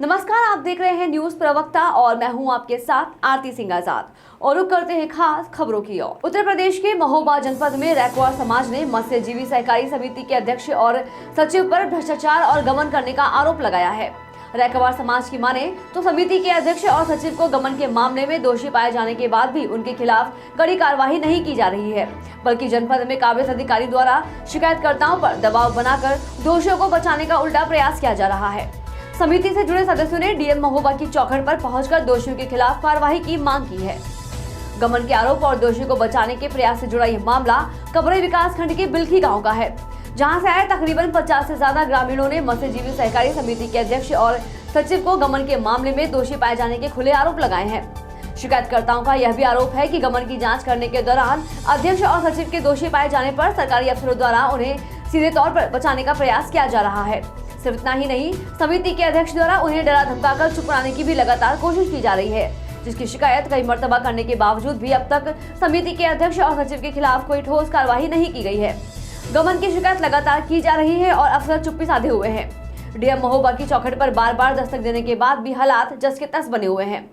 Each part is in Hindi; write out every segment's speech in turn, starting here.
नमस्कार, आप देख रहे हैं न्यूज प्रवक्ता और मैं हूं आपके साथ आरती सिंह आजाद। और रुक करते हैं खास खबरों की ओर। उत्तर प्रदेश के महोबा जनपद में रैकवार समाज ने मत्स्यजीवी सहकारी समिति के अध्यक्ष और सचिव पर भ्रष्टाचार और गबन करने का आरोप लगाया है। रैकवार समाज की माने तो समिति के अध्यक्ष और सचिव को गबन के मामले में दोषी पाए जाने के बाद भी उनके खिलाफ कड़ी कार्रवाई नहीं की जा रही है, बल्कि जनपद में काबिज अधिकारी द्वारा शिकायतकर्ताओं पर दबाव बनाकर दोषियों को बचाने का उल्टा प्रयास किया जा रहा है। समिति से जुड़े सदस्यों ने डीएम महोबा की चौखट पर पहुंचकर दोषियों के खिलाफ कार्रवाई की मांग की है। गबन के आरोप और दोषियों को बचाने के प्रयास से जुड़ा यह मामला कबरई विकास खंड के बिलखी गांव का है, जहां से आए तकरीबन 50 से ज्यादा ग्रामीणों ने मत्स्यजीवी सहकारी समिति के अध्यक्ष और सचिव को गबन के मामले में दोषी पाए जाने के खुले आरोप लगाए हैं। शिकायतकर्ताओं का यह भी आरोप है कि गबन की जांच करने के दौरान अध्यक्ष और सचिव के दोषी पाए जाने पर सरकारी अफसरों द्वारा उन्हें सीधे तौर पर बचाने का प्रयास किया जा रहा है। सिर्फ इतना ही नहीं, समिति के अध्यक्ष द्वारा उन्हें डरा धमकाकर चुप कराने की भी लगातार कोशिश की जा रही है, जिसकी शिकायत कई मर्तबा करने के बावजूद भी अब तक समिति के अध्यक्ष और सचिव के खिलाफ कोई ठोस कार्रवाई नहीं की गई है। गबन की शिकायत लगातार की जा रही है और अफसर चुप्पी साधे हुए हैं। डीएम महोबा की चौखट पर बार बार दस्तक देने के बाद भी हालात जस के तस बने हुए हैं।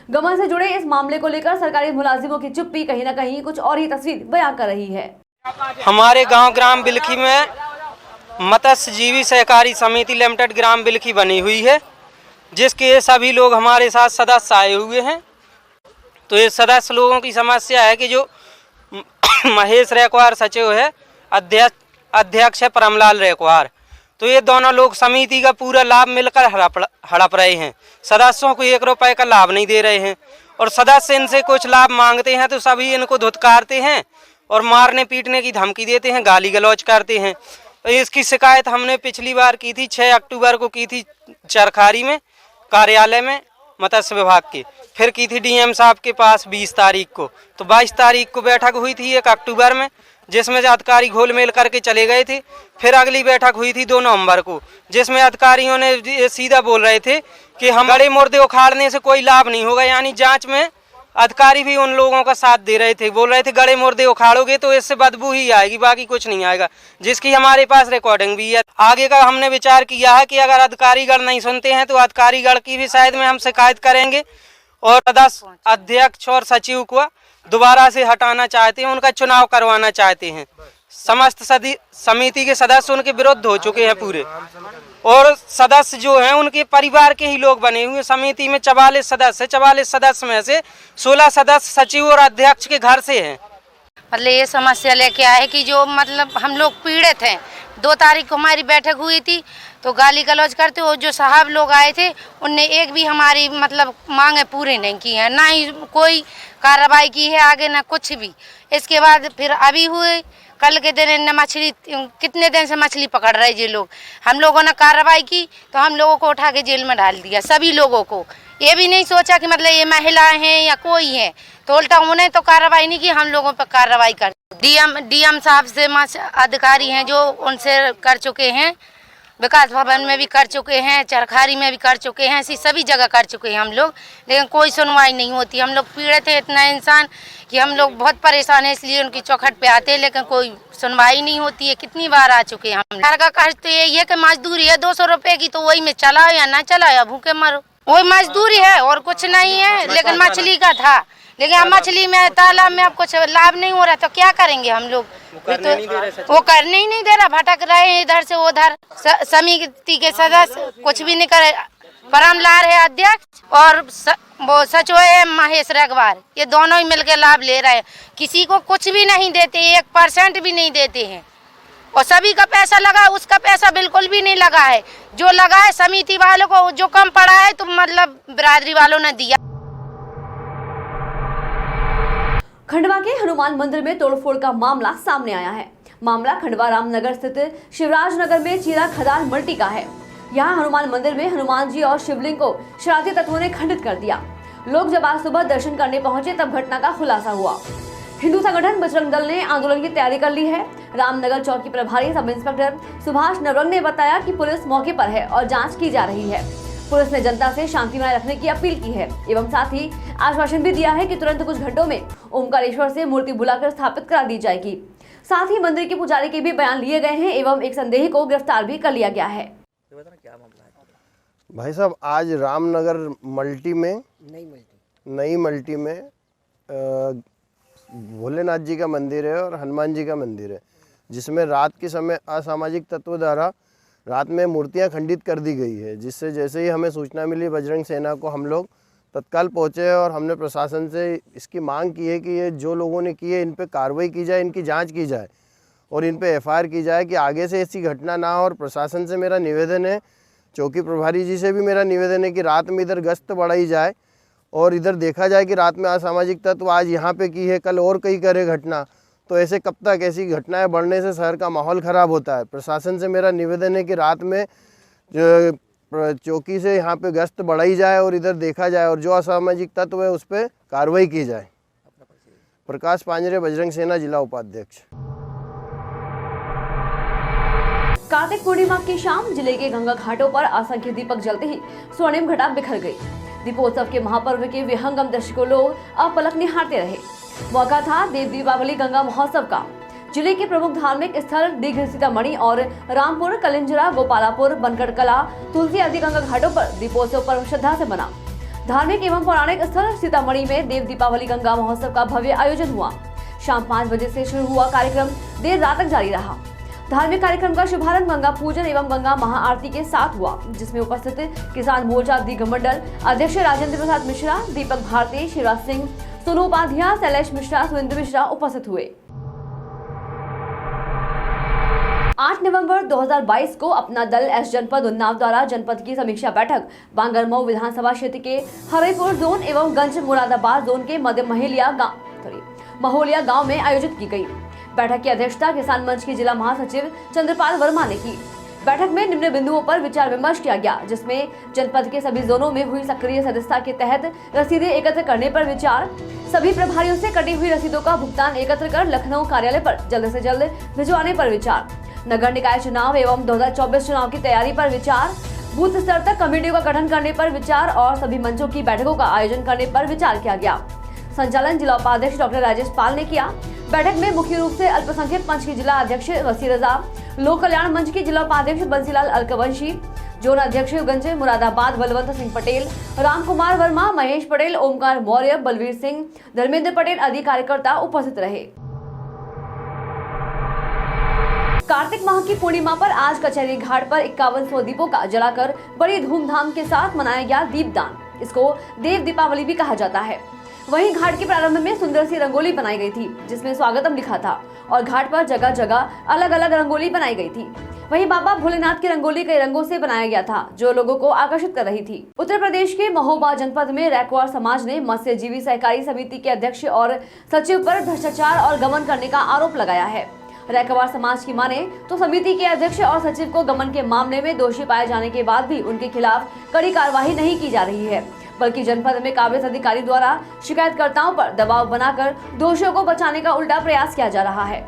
गबन से जुड़े इस मामले को लेकर सरकारी मुलाजिमों की चुप्पी कहीं न कहीं कुछ और ही तस्वीर बयां कर रही है। हमारे गांव ग्राम बिलखी में मत्स्यजीवी सहकारी समिति लिमिटेड ग्राम बिलखी बनी हुई है, जिसके सभी लोग हमारे साथ सदस्य आए हुए हैं। तो ये सदस्य लोगों की समस्या है कि जो महेश रैकवार सचिव है, अध्यक्ष है परमलाल रैकवार, तो ये दोनों लोग समिति का पूरा लाभ मिलकर हड़प रहे हैं। सदस्यों को 1 रुपए का लाभ नहीं दे रहे हैं और सदस्य इनसे कुछ लाभ मांगते हैं तो सभी इनको धुतकारते हैं और मारने पीटने की धमकी देते हैं, गाली गलौज करते हैं। तो इसकी शिकायत हमने पिछली बार की थी, 6 अक्टूबर को की थी चरखारी में कार्यालय में मत्स्य विभाग के, फिर की थी डीएम साहब के पास 20 तारीख को। तो 22 तारीख को बैठक हुई थी 1 अक्टूबर में, जिसमें से अधिकारी घोल मेल करके चले गए थे। फिर अगली बैठक हुई थी 2 नवंबर को, जिसमें अधिकारियों ने सीधा बोल रहे थे कि हम गड़े मुर्दे उखाड़ने से कोई लाभ नहीं होगा। यानी जांच में अधिकारी भी उन लोगों का साथ दे रहे थे, बोल रहे थे गड़े मुर्दे उखाड़ोगे तो इससे बदबू ही आएगी, बाकी कुछ नहीं आएगा, जिसकी हमारे पास रिकॉर्डिंग भी है। आगे का हमने विचार किया है कि अगर अधिकारीगण नहीं सुनते हैं तो अधिकारीगण की भी शायद में हम शिकायत करेंगे और सदस्य अध्यक्ष और सचिव को दोबारा से हटाना चाहते हैं, उनका चुनाव करवाना चाहते हैं। समस्त समिति के सदस्य उनके विरुद्ध हो चुके हैं पूरे, और सदस्य जो हैं उनके परिवार के ही लोग बने हुए। समिति में 44 सदस्य, 44 सदस्य में से 16 सदस्य सचिव और अध्यक्ष के घर से हैं। मतलब ये समस्या लेके आए कि जो मतलब हम लोग पीड़ित हैं। 2 तारीख को हमारी बैठक हुई थी तो गाली गलौज करते हो जो साहब लोग आए थे उनने एक भी हमारी मतलब मांगे पूरी नहीं की है, ना ही कोई कार्रवाई की है आगे, ना कुछ भी। इसके बाद फिर अभी हुए कल के दिन इनने मछली, कितने दिन से मछली पकड़ रहे ये लोग, हम लोगों ने कार्रवाई की तो हम लोगों को उठा के जेल में डाल दिया, सभी लोगों को। ये भी नहीं सोचा कि मतलब ये महिलाएं हैं या कोई है, तो उल्टा उन्हें तो कार्रवाई नहीं की, हम लोगों पर कार्रवाई कर। डीएम साहब से अधिकारी हैं जो उनसे कर चुके हैं, विकास भवन में भी कर चुके हैं, चरखारी में भी कर चुके हैं, ऐसी सभी जगह कर चुके हैं हम लोग, लेकिन कोई सुनवाई नहीं होती। हम लोग पीड़ित हैं इतना इंसान कि हम लोग बहुत परेशान हैं, इसलिए उनकी चौखट पे आते हैं, लेकिन कोई सुनवाई नहीं होती है। कितनी बार आ चुके हैं हम। घर का खर्च तो यही है कि मजदूरी है 200 रुपए की, तो वही में चलाओ या ना चलाओ या भूखे मरो, वही मजदूरी है और कुछ नहीं है। लेकिन मछली का था, लेकिन हम मछली में तालाब में अब कुछ लाभ नहीं हो रहा, तो क्या करेंगे हम लोग। वो करने ही नहीं दे रहा, भटक रहे हैं इधर से उधर। समिति के सदस्य कुछ भी नहीं करे। परमलाल है अध्यक्ष और वो सचिव है महेश रैकवार, ये दोनों ही मिलकर लाभ ले रहे हैं। किसी को कुछ भी नहीं देते, 1% भी नहीं देते हैं, और सभी का पैसा लगा, उसका पैसा बिल्कुल भी नहीं लगा है। जो लगा है समिति वालों को, जो कम पड़ा है तो मतलब बिरादरी वालों ने दिया। खंडवा के हनुमान मंदिर में तोड़फोड़ का मामला सामने आया है। मामला खंडवा रामनगर स्थित शिवराज नगर में चीरा खदान मल्टी का है। यहाँ हनुमान मंदिर में हनुमान जी और शिवलिंग को शरारती तत्वों ने खंडित कर दिया। लोग जब आज सुबह दर्शन करने पहुंचे तब घटना का खुलासा हुआ। हिंदू संगठन बजरंग दल ने आंदोलन की तैयारी कर ली है। रामनगर चौकी प्रभारी सब इंस्पेक्टर सुभाष नवरंग ने बताया कि पुलिस मौके पर है और जाँच की जा रही है। पुलिस ने जनता से शांति बनाए रखने की अपील की है एवं साथ ही आश्वासन भी दिया है कि तुरंत कुछ घंटों में ओमकारेश्वर से मूर्ति बुलाकर स्थापित करा दी जाएगी। साथ ही मंदिर के पुजारी के भी बयान लिए गए हैं एवं एक संदेही को गिरफ्तार भी कर लिया गया है। भाई साहब, आज रामनगर मल्टी में नई मल्टी में भोलेनाथ जी का मंदिर है और हनुमान जी का मंदिर है, जिसमें रात के समय असामाजिक तत्वों द्वारा रात में मूर्तियां खंडित कर दी गई है। जिससे जैसे ही हमें सूचना मिली बजरंग सेना को, हम लोग तत्काल पहुंचे और हमने प्रशासन से इसकी मांग की है कि ये जो लोगों ने की है इन पे कार्रवाई की जाए, इनकी जांच की जाए और इन पे एफआईआर की जाए कि आगे से ऐसी घटना ना हो। और प्रशासन से मेरा निवेदन है, चौकी प्रभारी जी से भी मेरा निवेदन है कि रात में इधर गश्त बढ़ाई जाए और इधर देखा जाए कि रात में असामाजिक तत्व आज यहाँ पे की है, कल और कहीं करे घटना। तो ऐसे कब तक ऐसी घटनाएं बढ़ने से शहर का माहौल ख़राब होता है। प्रशासन से मेरा निवेदन है कि रात में चौकी से यहाँ पे गश्त बढ़ाई जाए और इधर देखा जाए और जो असामाजिक तत्व है उस पर कार्रवाई की जाए। प्रकाश पांजरे, बजरंग सेना, जिला उपाध्यक्ष। कार्तिक पूर्णिमा की शाम जिले के गंगा घाटों पर असंख्य दीपक जलते ही स्वर्णिम घटा बिखर गई। दीपोत्सव के महापर्व के विहंगम दृश्य को लोग अपलक निहारते रहे। मौका था देव दीपावली गंगा महोत्सव का। जिले के प्रमुख धार्मिक स्थल दीघ, सीतामढ़ी और रामपुर, कलिंजरा, गोपालापुर, बनकटकला, तुलसी आदि गंगा घाटों पर दीपोत्सव पर्व श्रद्धा से मना। धार्मिक एवं पौराणिक स्थल सीतामढ़ी में देव दीपावली गंगा महोत्सव का भव्य आयोजन हुआ। शाम 5 बजे से शुरू हुआ कार्यक्रम देर रात तक जारी रहा। धार्मिक कार्यक्रम का शुभारंभ गंगा पूजन एवं गंगा महाआरती के साथ हुआ, जिसमें उपस्थित किसान मोर्चा दीघ मंडल अध्यक्ष राजेंद्र प्रसाद मिश्रा, दीपक भारती, शिवराज सिंह, सोनू उपाध्याय, शैलेश मिश्रा, सुरेंद्र मिश्रा उपस्थित हुए। 8 नवंबर 2022 को अपना दल एस जनपद उन्नाव द्वारा जनपद की समीक्षा बैठक बांगरमऊ विधानसभा क्षेत्र के हरिपुर जोन एवं गंज मुरादाबाद जोन के मध्य महोलिया गांव में आयोजित की गई। बैठक की अध्यक्षता किसान मंच के जिला महासचिव चंद्रपाल वर्मा ने की। बैठक में निम्न बिंदुओं पर विचार विमर्श किया गया, जिसमें जनपद के सभी जोनों में हुई सक्रिय सदस्यता के तहत रसीदें एकत्र करने पर विचार, सभी प्रभारियों से कटी हुई रसीदों का भुगतान एकत्र कर लखनऊ कार्यालय पर जल्द से जल्द भिजवाने पर विचार, नगर निकाय चुनाव एवं 2024 चुनाव की तैयारी पर विचार, बूथ स्तर तक कमेटियों का गठन करने पर विचार और सभी मंचों की बैठकों का आयोजन करने पर विचार किया गया। संचालन जिला उपाध्यक्ष डॉक्टर राजेश पाल ने किया। बैठक में मुख्य रूप से अल्पसंख्यक मंच की जिला अध्यक्ष वसीर रजा, लोक कल्याण मंच की जिला उपाध्यक्ष बंसीलाल अलकवंशी, जोन अध्यक्ष गंज मुरादाबाद बलवंत सिंह पटेल, राम कुमार वर्मा, महेश पटेल, ओमकार मौर्य, बलवीर सिंह, धर्मेंद्र पटेल आदि कार्यकर्ता उपस्थित रहे। कार्तिक माह की पूर्णिमा पर आज कचहरी घाट पर 5100 दीपों का जलाकर बड़ी धूमधाम के साथ मनाया गया दीपदान। इसको देव दीपावली भी कहा जाता है। वहीं घाट के प्रारंभ में सुंदर सी रंगोली बनाई गई थी, जिसमें स्वागतम लिखा था और घाट पर जगह जगह अलग अलग रंगोली बनाई गई थी। वहीं बाबा भोलेनाथ की रंगोली कई रंगों से बनाया गया था, जो लोगों को आकर्षित कर रही थी। उत्तर प्रदेश के महोबा जनपद में रैक्वार समाज ने मत्स्यजीवी सहकारी समिति के अध्यक्ष और सचिव पर भ्रष्टाचार और गबन करने का आरोप लगाया है। रैक्वार समाज की माने तो समिति के अध्यक्ष और सचिव को गबन के मामले में दोषी पाए जाने के बाद भी उनके खिलाफ कड़ी कार्रवाई नहीं की जा रही है, बल्कि जनपद में काबिज अधिकारी द्वारा शिकायतकर्ताओं पर दबाव बनाकर दोषियों को बचाने का उल्टा प्रयास किया जा रहा है।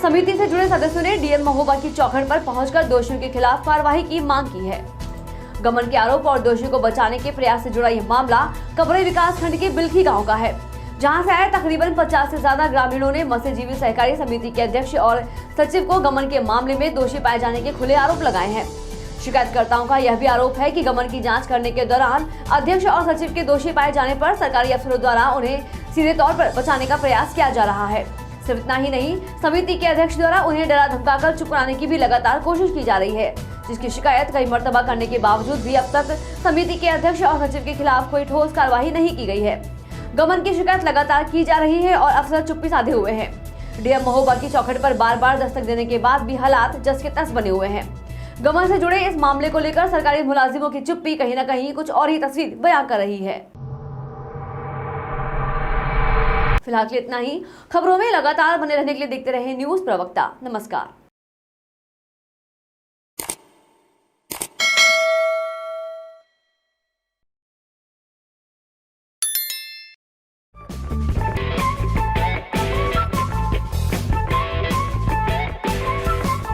समिति से जुड़े सदस्यों ने डीएम महोबा की चौखट पर पहुंचकर दोषियों के खिलाफ कार्रवाई की मांग की है। गबन के आरोप और दोषियों को बचाने के प्रयास से जुड़ा यह मामला कबरई विकास खंड के बिलखी गाँव का है, जहां से आए तकरीबन 50 से ज्यादा ग्रामीणों ने मत्स्यजीवी सहकारी समिति के अध्यक्ष और सचिव को गबन के मामले में दोषी पाए जाने के खुले आरोप लगाए हैं। शिकायतकर्ताओं का यह भी आरोप है कि गबन की जांच करने के दौरान अध्यक्ष और सचिव के दोषी पाए जाने पर सरकारी अफसरों द्वारा उन्हें सीधे तौर पर बचाने का प्रयास किया जा रहा है। सिर्फ इतना ही नहीं, समिति के अध्यक्ष द्वारा उन्हें डरा धमकाकर चुप कराने की भी लगातार कोशिश की जा रही है, जिसकी शिकायत कई मर्तबा करने के बावजूद भी अब तक समिति के अध्यक्ष और सचिव के खिलाफ कोई ठोस कार्रवाई नहीं की गई है। गबन की शिकायत लगातार की जा रही है और अफसर चुप्पी साधे हुए हैं। डीएम महोबा की चौखट पर बार बार दस्तक देने के बाद भी हालात जस के तस बने हुए हैं। गबन से जुड़े इस मामले को लेकर सरकारी मुलाजिमों की चुप्पी कहीं न कहीं कुछ और ही तस्वीर बयां कर रही है। फिलहाल इतना ही। खबरों में लगातार बने रहने के लिए देखते रहे न्यूज प्रवक्ता। नमस्कार।